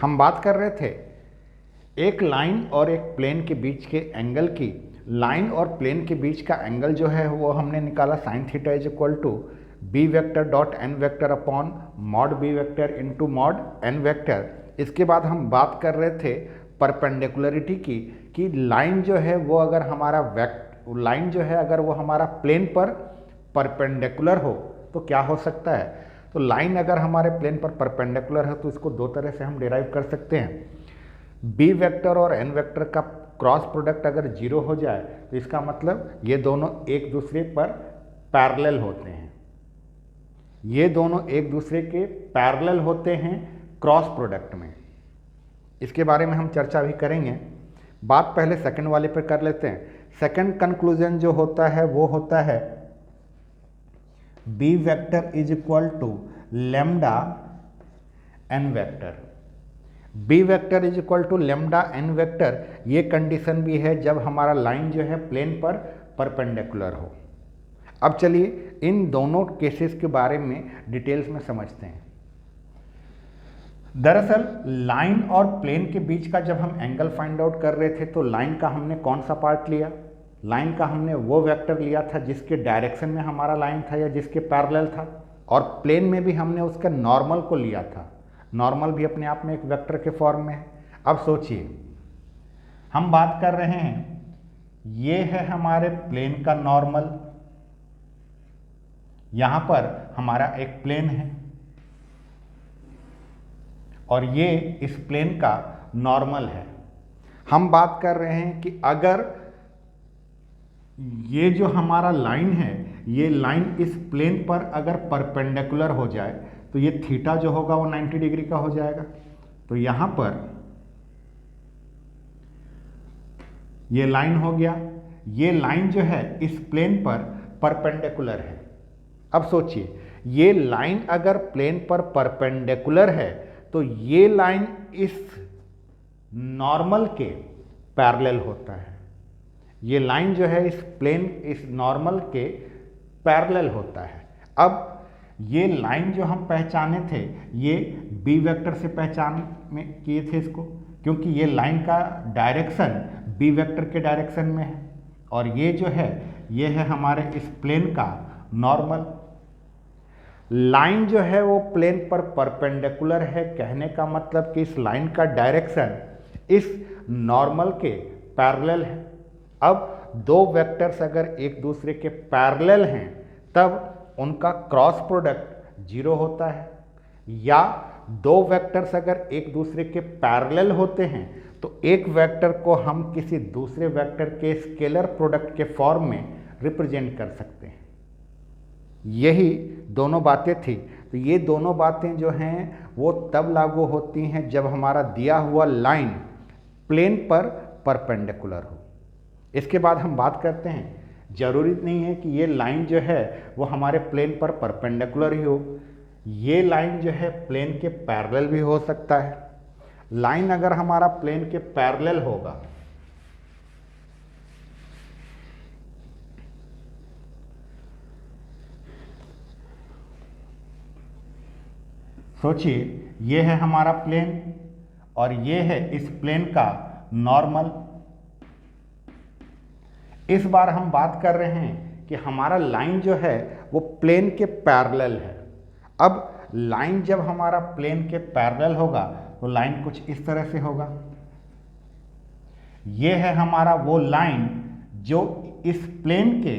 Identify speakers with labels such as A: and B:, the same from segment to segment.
A: हम बात कर रहे थे एक लाइन और एक प्लेन के बीच के एंगल की। लाइन और प्लेन के बीच का एंगल जो है वो हमने निकाला sine theta is equal to B vector dot n vector upon mod B vector into mod n vector. इसके बाद हम बात कर रहे थे परपेंडिकुलरिटी की, कि लाइन जो है वो अगर हमारा लाइन जो है अगर वो हमारा प्लेन पर परपेंडिकुलर हो तो क्या हो सकता है। तो लाइन अगर हमारे प्लेन पर परपेंडिकुलर है तो इसको दो तरह से हम डिराइव कर सकते हैं। बी वेक्टर और एन वेक्टर का क्रॉस प्रोडक्ट अगर जीरो हो जाए तो इसका मतलब ये दोनों एक दूसरे पर पैरेलल होते हैं, ये दोनों एक दूसरे के पैरेलल होते हैं क्रॉस प्रोडक्ट में। इसके बारे में हम चर्चा भी करेंगे। बात पहले सेकंड वाले पर कर लेते हैं। सेकंड कंक्लूजन जो होता है वो होता है B vector is equal to lambda N vector. B vector is equal to lambda N vector, ये कंडीशन भी है जब हमारा लाइन जो है प्लेन पर परपेंडिकुलर हो। अब चलिए इन दोनों केसेस के बारे में डिटेल्स में समझते हैं। दरअसल लाइन और प्लेन के बीच का जब हम एंगल फाइंड आउट कर रहे थे तो लाइन का हमने कौन सा पार्ट लिया? लाइन का हमने वो वेक्टर लिया था जिसके डायरेक्शन में हमारा लाइन था या जिसके पैरेलल था, और प्लेन में भी हमने उसके नॉर्मल को लिया था। नॉर्मल भी अपने आप में एक वेक्टर के फॉर्म में है। अब सोचिए, हम बात कर रहे हैं ये है हमारे प्लेन का नॉर्मल, यहां पर हमारा एक प्लेन है और ये इस प्लेन का नॉर्मल है। हम बात कर रहे हैं कि अगर ये जो हमारा लाइन है ये लाइन इस प्लेन पर अगर परपेंडिकुलर हो जाए तो ये थीटा जो होगा वो 90 डिग्री का हो जाएगा। तो यहां पर ये लाइन हो गया, ये लाइन जो है इस प्लेन पर परपेंडिकुलर है। अब सोचिए, ये लाइन अगर प्लेन पर परपेंडिकुलर है तो ये लाइन इस नॉर्मल के पैरेलल होता है। ये लाइन जो है इस नॉर्मल के पैरेलल होता है। अब ये लाइन जो हम पहचाने थे ये बी वेक्टर से पहचान में किए थे इसको, क्योंकि ये लाइन का डायरेक्शन बी वेक्टर के डायरेक्शन में है और ये जो है ये है हमारे इस प्लेन का नॉर्मल। लाइन जो है वो प्लेन पर परपेंडिकुलर है, कहने का मतलब कि इस लाइन का डायरेक्शन इस नॉर्मल के पैरेलल है। अब दो वेक्टर्स अगर एक दूसरे के पैरेलल हैं तब उनका क्रॉस प्रोडक्ट जीरो होता है, या दो वेक्टर्स अगर एक दूसरे के पैरेलल होते हैं तो एक वेक्टर को हम किसी दूसरे वेक्टर के स्केलर प्रोडक्ट के फॉर्म में रिप्रेजेंट कर सकते हैं। यही दोनों बातें थी। तो ये दोनों बातें जो हैं वो तब लागू होती हैं जब हमारा दिया हुआ लाइन प्लेन पर परपेंडिकुलर हो। इसके बाद हम बात करते हैं, जरूरी नहीं है कि ये लाइन जो है वो हमारे प्लेन पर परपेंडिकुलर ही हो, ये लाइन जो है प्लेन के पैरेलल भी हो सकता है। लाइन अगर हमारा प्लेन के पैरेलल होगा सोचिए, ये है हमारा प्लेन और ये है इस प्लेन का नॉर्मल। इस बार हम बात कर रहे हैं कि हमारा लाइन जो है वो प्लेन के पैरेलल है। अब लाइन जब हमारा प्लेन के पैरेलल होगा तो लाइन कुछ इस तरह से होगा। ये है हमारा वो लाइन जो इस प्लेन के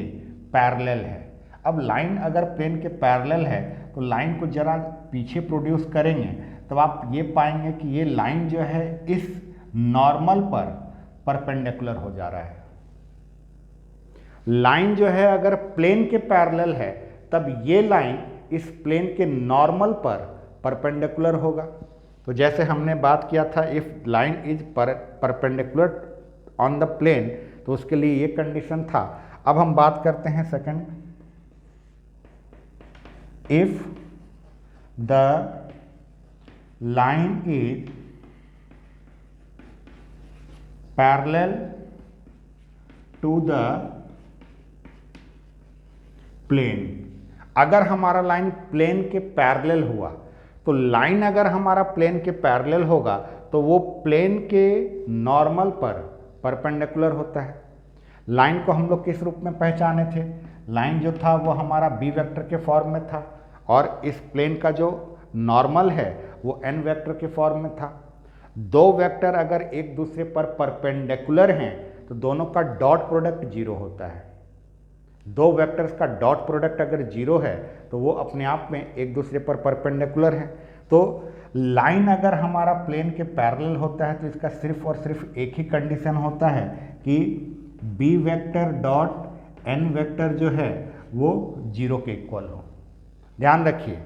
A: पैरेलल है। अब लाइन अगर प्लेन के पैरेलल है तो लाइन को जरा पीछे प्रोड्यूस करेंगे तब आप ये पाएंगे कि ये लाइन जो है इस नॉर्मल पर परपेंडिकुलर हो जा रहा है। लाइन जो है अगर प्लेन के पैरेलल है तब ये लाइन इस प्लेन के नॉर्मल पर परपेंडिकुलर होगा। तो जैसे हमने बात किया था if line is perpendicular on the plane, तो उसके लिए ये कंडीशन था। अब हम बात करते हैं second, if the line is parallel to the plane. अगर हमारा लाइन प्लेन के पैरेलल हुआ तो लाइन अगर हमारा प्लेन के पैरेलल होगा तो वो प्लेन के नॉर्मल पर परपेंडिकुलर होता है। लाइन को हम लोग किस रूप में पहचाने थे? लाइन जो था वो हमारा बी वेक्टर के फॉर्म में था और इस प्लेन का जो नॉर्मल है वो एन वेक्टर के फॉर्म में था। दो वेक्टर अगर एक दूसरे पर परपेंडिकुलर हैं तो दोनों का डॉट प्रोडक्ट जीरो होता है। दो वेक्टर्स का डॉट प्रोडक्ट अगर जीरो है तो वो अपने आप में एक दूसरे पर परपेंडिकुलर है। तो लाइन अगर हमारा प्लेन के पैरेलल होता है तो इसका सिर्फ और सिर्फ एक ही कंडीशन होता है कि b vector dot n vector जो है वो जीरो के इक्वल हो। ध्यान रखिए,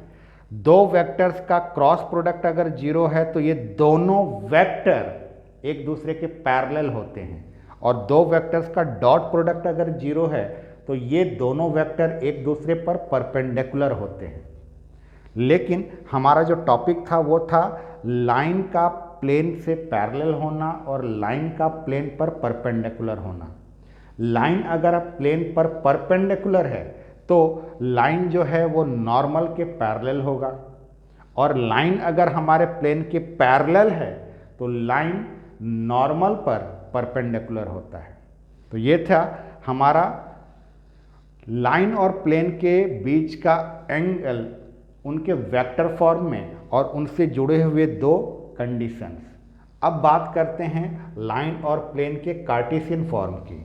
A: दो वेक्टर्स का क्रॉस प्रोडक्ट अगर जीरो है तो ये दोनों वेक्टर एक दूसरे के पैरेलल होते हैं, और दो वेक्टर्स का डॉट प्रोडक्ट अगर जीरो है तो ये दोनों वेक्टर एक दूसरे पर परपेंडिकुलर होते हैं। लेकिन हमारा जो टॉपिक था वो था लाइन का प्लेन से पैरेलल होना और लाइन का प्लेन पर परपेंडिकुलर होना। लाइन अगर प्लेन पर परपेंडिकुलर है तो लाइन जो है वो नॉर्मल के पैरेलल होगा, और लाइन अगर हमारे प्लेन के पैरेलल है तो लाइन नॉर्मल पर परपेंडिकुलर होता है। तो ये था हमारा लाइन और प्लेन के बीच का एंगल, उनके वेक्टर फॉर्म में और उनसे जुड़े हुए दो कंडीशंस। अब बात करते हैं लाइन और प्लेन के कार्टेशियन फॉर्म की।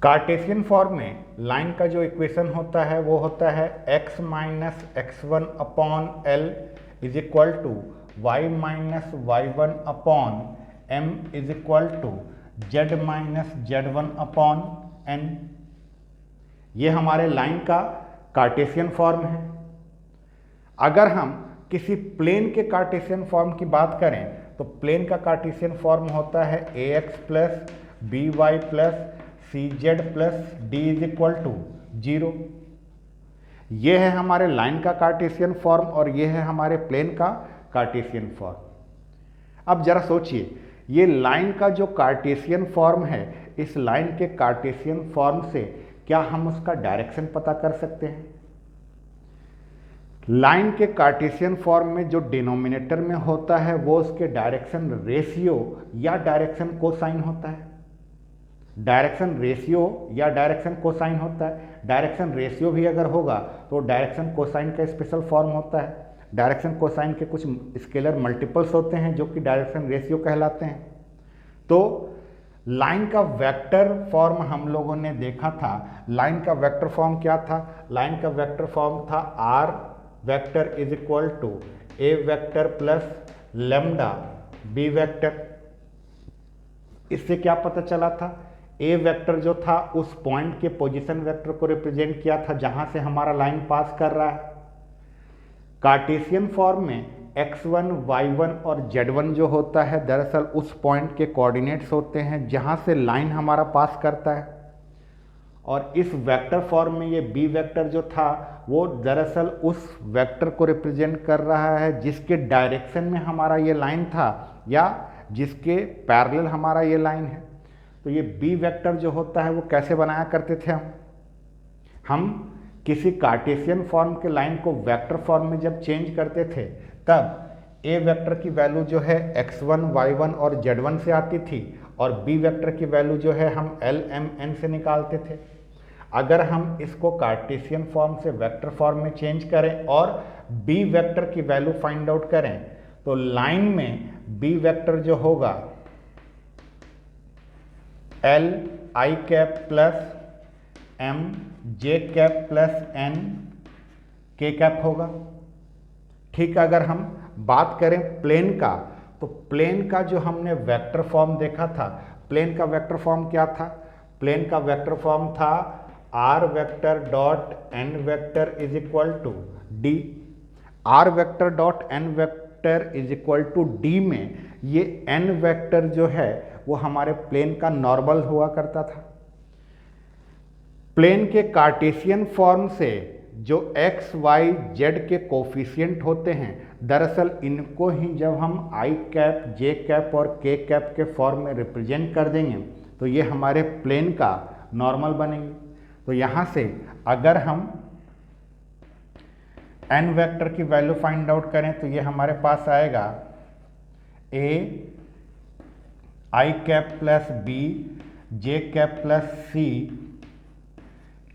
A: कार्टेशियन फॉर्म में लाइन का जो इक्वेशन होता है वो होता है x minus x one upon l is equal to y minus y one upon m is equal to z minus z one upon n. ये हमारे लाइन का कार्टेशियन फॉर्म है। अगर हम किसी प्लेन के कार्टेशियन फॉर्म की बात करें तो प्लेन का कार्टेशियन फॉर्म होता है ax plus b y plus c z plus d is equal to zero. ये है हमारे लाइन का कार्टेशियन फॉर्म और ये है हमारे प्लेन का कार्टेशियन फॉर्म। अब जरा सोचिए, ये लाइन का जो कार्टेशियन फॉर्म है, इस लाइन के कार्टेशियन फॉर्म से क्या हम उसका डायरेक्शन पता कर सकते हैं? लाइन के कार्टेशियन फॉर्म में जो डिनोमिनेटर में होता है वो उसके डायरेक्शन रेशियो या डायरेक्शन कोसाइन होता है। डायरेक्शन रेशियो या डायरेक्शन कोसाइन होता है। डायरेक्शन रेशियो भी अगर होगा तो डायरेक्शन कोसाइन का स्पेशल फॉर्म होता है। डायरेक्शन कोसाइन के कुछ स्केलर मल्टीपल्स होते हैं जो कि डायरेक्शन रेशियो कहलाते हैं। तो लाइन का वेक्टर फॉर्म हम लोगों ने देखा था। लाइन का वेक्टर फॉर्म क्या था? लाइन का वेक्टर फॉर्म था r vector is equal to a vector plus lambda b vector. इससे क्या पता चला था? ए वेक्टर जो था उस पॉइंट के पोजीशन वेक्टर को रिप्रेजेंट किया था जहां से हमारा लाइन पास कर रहा है। कार्टेशियन फॉर्म में x1, y1 और z1 जो होता है दरअसल उस पॉइंट के कोऑर्डिनेट्स होते हैं जहां से लाइन हमारा पास करता है। और इस वेक्टर फॉर्म में ये बी वेक्टर जो था वो दरअसल उस वेक्टर को रिप्रेजेंट कर रहा है जिसके डायरेक्शन में हमारा ये लाइन था या जिसके पैरेलल हमारा ये लाइन है। तो ये बी वेक्टर जो होता है वो कैसे बनाया करते थे हम किसी कार्टेशियन फॉर्म के लाइन को वेक्टर फॉर्म में जब चेंज करते थे तब ए वेक्टर की वैल्यू जो है x1, y1 और z1 से आती थी और बी वेक्टर की वैल्यू जो है हम l, m, n से निकालते थे। अगर हम इसको कार्टेशियन फॉर्म से वेक्टर फॉर्म में चेंज करें और बी वेक्टर की वैल्यू फाइंड आउट करें तो लाइन में बी वेक्टर जो होगा l i cap plus m j cap plus n k cap होगा। ठीक, अगर हम बात करें प्लेन का तो प्लेन का जो हमने वेक्टर फॉर्म देखा था, प्लेन का वेक्टर फॉर्म क्या था? प्लेन का वेक्टर फॉर्म था r vector dot n vector is equal to d. R vector dot n vector is equal to d में ये एन वेक्टर जो है वो हमारे प्लेन का नॉर्मल हुआ करता था। प्लेन के कार्टेशियन फॉर्म से जो एक्स वाई जेड के कोफिशिएंट होते हैं, दरअसल इनको ही जब हम आई कैप जे कैप और के कैप के फॉर्म में रिप्रेजेंट कर देंगे तो ये हमारे प्लेन का नॉर्मल बनेंगे। तो यहाँ से अगर हम एन वेक्टर की वैल्यू फाइंड आउट करें तो ये हमारे पास आएगा A I cap plus B J cap plus C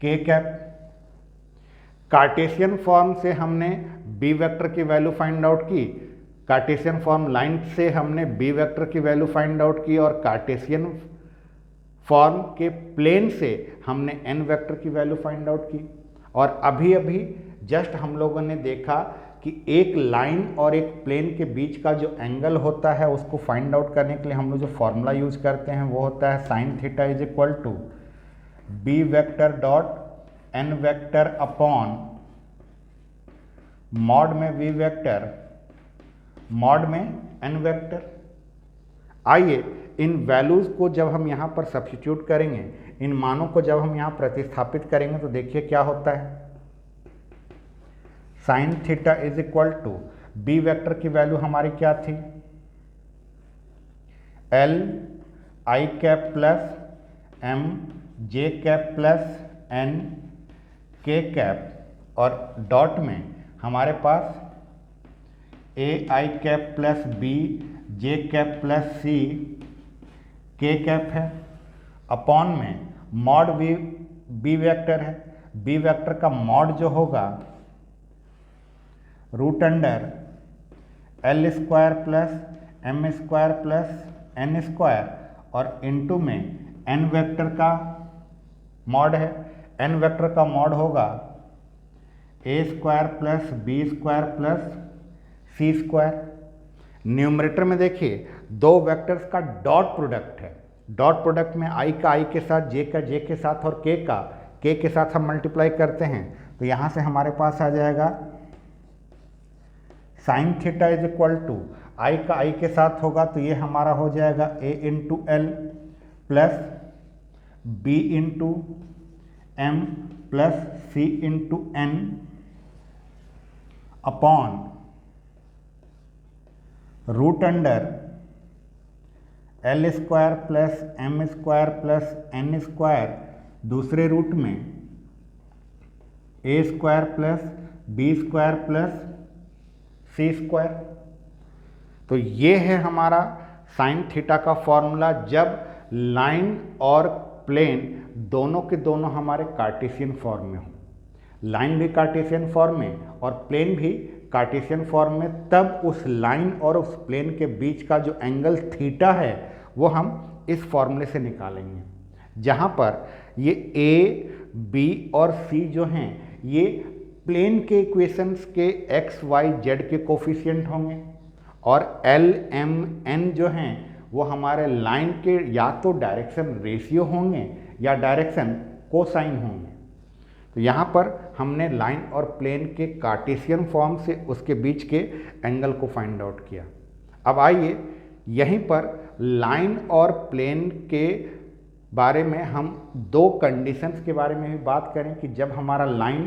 A: K cap. Cartesian form से हमने बी वेक्टर की वैल्यू फाइंड आउट की, कार्टेशियन फॉर्म लाइन से हमने बी वेक्टर की वैल्यू फाइंड आउट की, और कार्टेशियन फॉर्म के प्लेन से हमने एन वेक्टर की वैल्यू फाइंड आउट की। और अभी अभी जस्ट हम लोगों ने देखा कि एक लाइन और एक प्लेन के बीच का जो एंगल होता है उसको फाइंड आउट करने के लिए हम लोग जो फॉर्मूला यूज करते हैं वो होता है sine theta is equal to B vector dot n vector upon mod में वी वेक्टर मॉड में एन वेक्टर। आइए इन वैल्यूज को जब हम यहाँ पर सब्स्टिट्यूट करेंगे, इन मानों को जब हम यहाँ प्रतिस्थापित करेंगे तो देखिए क्या होता है। Sine theta is equal to B vector की वैल्यू हमारी क्या थी, L I cap plus M J cap plus N K cap, और डॉट में हमारे पास A I cap plus B J cap plus C K cap है, upon में मॉड बी वेक्टर है। बी वेक्टर का मॉड जो होगा root under L square plus M square plus N square, और इनटू में एन वेक्टर का mod है। एन वेक्टर का मॉड होगा A square plus B square plus C square. Numerator में देखिए दो वेक्टर्स का डॉट प्रोडक्ट है। डॉट प्रोडक्ट में आई का आई के साथ, जे का जे के साथ और के का के के साथ हम मल्टीप्लाई करते हैं, तो यहाँ से हमारे पास आ जाएगा sine theta is equal to I का आई के साथ होगा तो ये हमारा हो जाएगा A into L plus B into M plus C into N upon root under L square plus M square plus N square, दूसरे रूट में A square plus B square plus C square. तो ये है हमारा sine theta का formula जब line और plane दोनों के दोनों हमारे कार्टेशियन फॉर्म में हो। लाइन भी कार्टेशियन फॉर्म में और प्लेन भी कार्टेशियन फॉर्म में, तब उस लाइन और उस प्लेन के बीच का जो एंगल थीटा है वो हम इस फॉर्मूले से निकालेंगे, जहाँ पर ये ए बी और सी जो हैं ये प्लेन के इक्वेशंस के एक्स वाई जेड के कोफिशिएंट होंगे, और एल एम एन जो हैं वो हमारे लाइन के या तो डायरेक्शन रेशियो होंगे या डायरेक्शन कोसाइन होंगे। तो यहाँ पर हमने लाइन और प्लेन के कार्टेशियन फॉर्म से उसके बीच के एंगल को फाइंड आउट किया। अब आइए यहीं पर लाइन और प्लेन के बारे में हम दो कंडीशंस के बारे में भी बात करें कि जब हमारा लाइन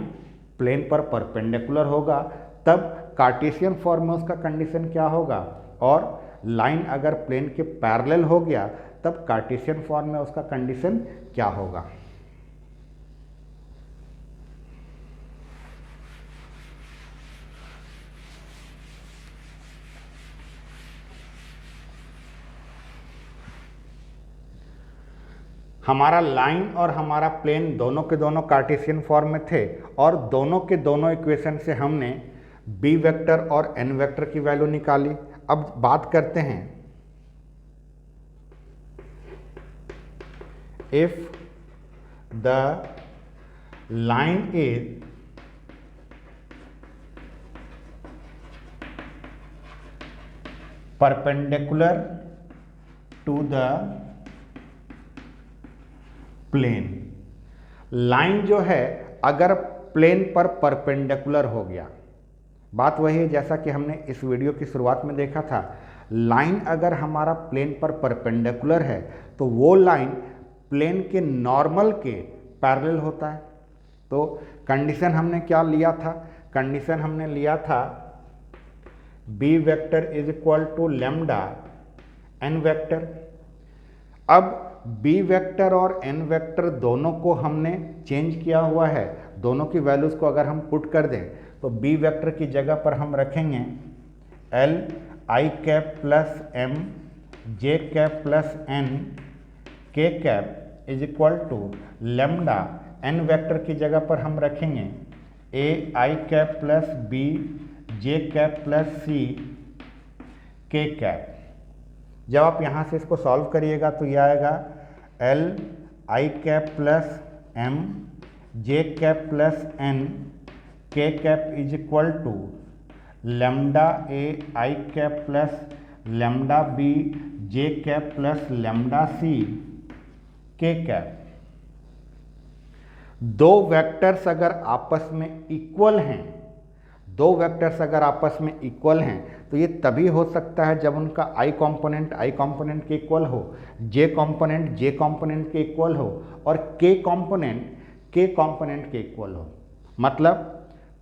A: प्लेन पर परपेंडिकुलर होगा तब कार्टेशियन फॉर्म में उसका कंडीशन क्या होगा, और लाइन अगर प्लेन के पैरेलल हो गया तब कार्टेशियन फॉर्म में उसका कंडीशन क्या होगा। हमारा लाइन और हमारा प्लेन दोनों के दोनों कार्टेशियन फॉर्म में थे, और दोनों के दोनों इक्वेशन से हमने बी वेक्टर और एन वेक्टर की वैल्यू निकाली। अब बात करते हैं if the line is perpendicular to the plane. Line जो है अगर प्लेन पर परपेंडिकुलर हो गया, बात वही है जैसा कि हमने इस वीडियो की शुरुआत में देखा था, लाइन अगर हमारा प्लेन पर परपेंडिकुलर है तो वो लाइन प्लेन के नॉर्मल के पैरेलल होता है। तो कंडीशन हमने क्या लिया था, कंडीशन हमने लिया था b vector is equal to lambda N vector. अब बी वेक्टर और एन वेक्टर दोनों को हमने चेंज किया हुआ है, दोनों की वैल्यूज़ को अगर हम पुट कर दें तो बी वेक्टर की जगह पर हम रखेंगे L I cap plus M J cap plus N K cap is equal to lambda, N vector की जगह पर हम रखेंगे A I cap plus B J cap plus C K cap. जब आप यहाँ से इसको सॉल्व करिएगा तो ये आएगा L I cap plus M J cap plus N K cap is equal to lambda A I cap plus lambda B J cap plus lambda C K cap. दो वेक्टर्स अगर आपस में इक्वल हैं, दो वेक्टर्स अगर आपस में equal हैं तो ये तभी हो सकता है जब उनका आई कंपोनेंट के इक्वल हो, जे कंपोनेंट के इक्वल हो और के कंपोनेंट के इक्वल हो। मतलब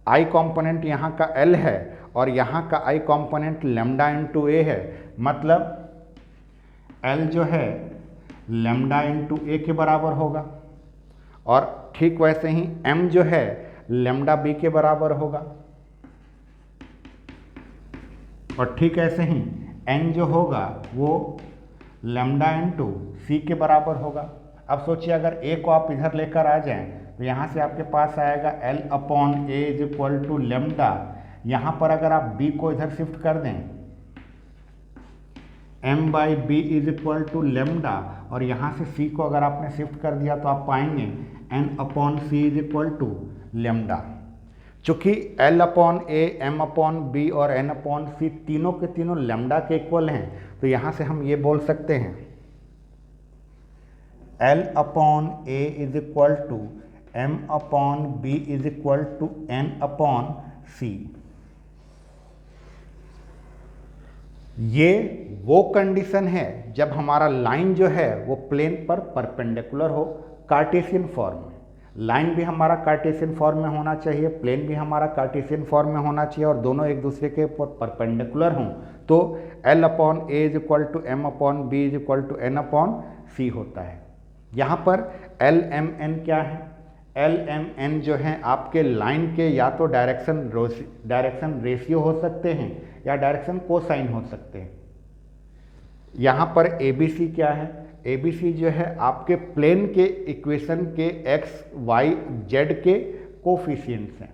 A: आई कंपोनेंट यहाँ का एल है और यहाँ का आई कंपोनेंट लेमडा इंटू ए है, मतलब एल जो है लेमडा इंटू ए के बराबर होगा और ठीक वैसे ही एम जो है लेमडा बी के बराबर होगा और ठीक ऐसे ही एन जो होगा वो लेमडा इंटू सी के बराबर होगा। अब सोचिए अगर ए को आप इधर लेकर आ जाएं तो यहाँ से आपके पास आएगा l upon A is equal to lambda. यहाँ पर अगर आप बी को इधर शिफ्ट कर दें m by b is equal to lambda और यहाँ से सी को अगर आपने शिफ्ट कर दिया तो आप पाएंगे n upon c is equal to lambda. चूँकि l upon a, m upon b और एन अपॉन सी तीनों के तीनों लेमडा के इक्वल हैं तो यहाँ से हम ये बोल सकते हैं L upon A is equal to M upon B is equal to N upon C. ये वो कंडीशन है जब हमारा लाइन जो है वो प्लेन पर परपेंडिकुलर हो कार्टेशियन फॉर्म में। लाइन भी हमारा कार्टेशियन फॉर्म में होना चाहिए, प्लेन भी हमारा कार्टेशियन फॉर्म में होना चाहिए और दोनों एक दूसरे के परपेंडिकुलर हों तो L upon A is equal to M upon B is equal to N upon C होता है। यहाँ पर एल एम एन क्या है, एल एम एन जो है आपके लाइन के या तो डायरेक्शन रेशियो हो सकते हैं या डायरेक्शन कोसाइन हो सकते हैं। यहाँ पर ए बी सी क्या है, ए बी सी जो है आपके प्लेन के इक्वेशन के एक्स वाई जेड के कोफिशिएंट्स हैं।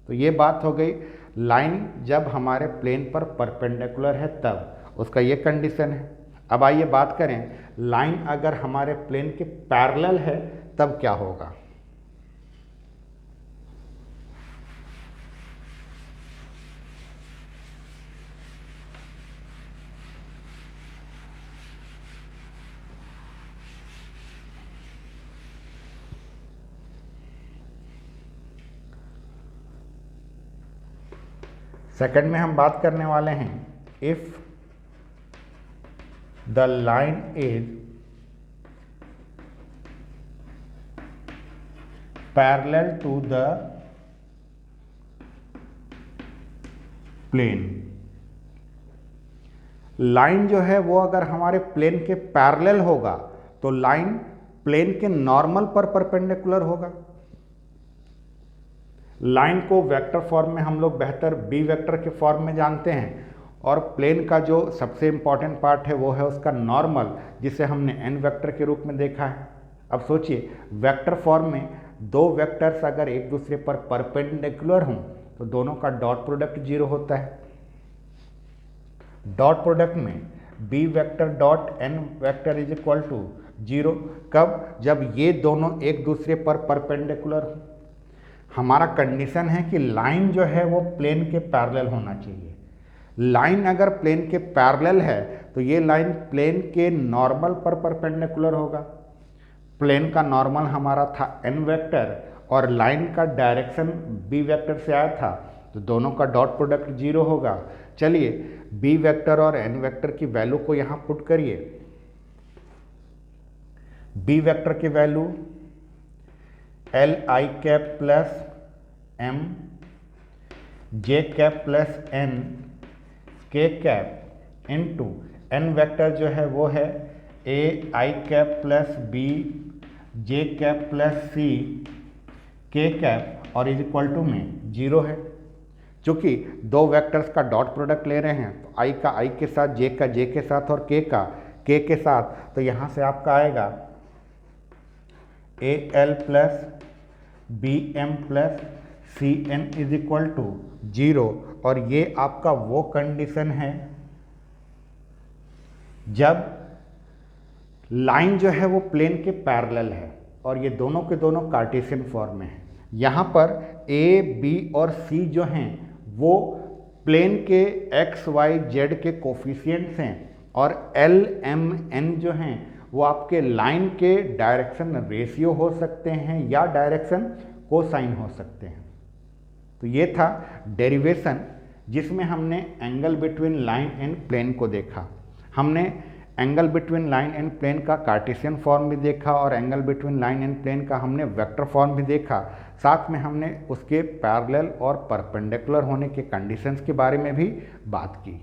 A: तो ये बात हो गई लाइन जब हमारे प्लेन पर परपेंडिकुलर है तब, उसका ये कंडीशन है। अब आइए बात करें लाइन अगर हमारे प्लेन के पैरेलल है तब क्या होगा। सेकंड में हम बात करने वाले हैं if the line is parallel to the plane. Line जो है वो अगर हमारे प्लेन के पैरेलल होगा तो लाइन प्लेन के नॉर्मल पर परपेंडिकुलर होगा। लाइन को वेक्टर फॉर्म में हम लोग बेहतर बी वेक्टर के फॉर्म में जानते हैं और प्लेन का जो सबसे इम्पॉर्टेंट पार्ट है वो है उसका नॉर्मल, जिसे हमने एन वेक्टर के रूप में देखा है। अब सोचिए वेक्टर फॉर्म में दो वेक्टर्स अगर एक दूसरे पर परपेंडिकुलर हों तो दोनों का डॉट प्रोडक्ट 0 होता है। डॉट प्रोडक्ट में b vector dot n vector is equal to 0 कब, जब ये दोनों एक दूसरे पर परपेंडिकुलर हो। हमारा कंडीशन है कि लाइन जो है वो प्लेन के पैरेलल होना चाहिए। लाइन अगर प्लेन के पैरेलल है तो ये लाइन प्लेन के नॉर्मल पर परपेंडिकुलर होगा। प्लेन का नॉर्मल हमारा था n वेक्टर और लाइन का डायरेक्शन b वेक्टर से आया था, तो दोनों का डॉट प्रोडक्ट 0 होगा। चलिए b वेक्टर और n वेक्टर की वैल्यू को यहाँ पुट करिए। b वेक्टर की value l I cap plus m j cap plus n k cap into n vector जो है वो है a I cap plus b j cap plus c k cap और इज इक्वल टू में 0 है। चूँकि दो वेक्टर्स का डॉट प्रोडक्ट ले रहे हैं तो i का i के साथ, j का j के साथ और k का k के साथ, तो यहाँ से आपका आएगा a l plus b m plus c n is equal to 0। और ये आपका वो कंडीशन है जब लाइन जो है वो प्लेन के पैरेलल है और ये दोनों के दोनों कार्टेशियन फॉर्म में है। यहाँ पर ए बी और सी जो हैं वो प्लेन के एक्स वाई जेड के कोफिशिएंट्स हैं और एल एम एन जो हैं वो आपके लाइन के डायरेक्शन रेशियो हो सकते हैं या डायरेक्शन कोसाइन हो सकते हैं। तो ये था डेरिवेशन जिसमें हमने angle between line and plane को देखा। हमने angle between line and plane का कार्टेशियन फॉर्म भी देखा और angle between line and plane का हमने वेक्टर फॉर्म भी देखा। साथ में हमने उसके पैरेलल और परपेंडिकुलर होने के कंडीशंस के बारे में भी बात की।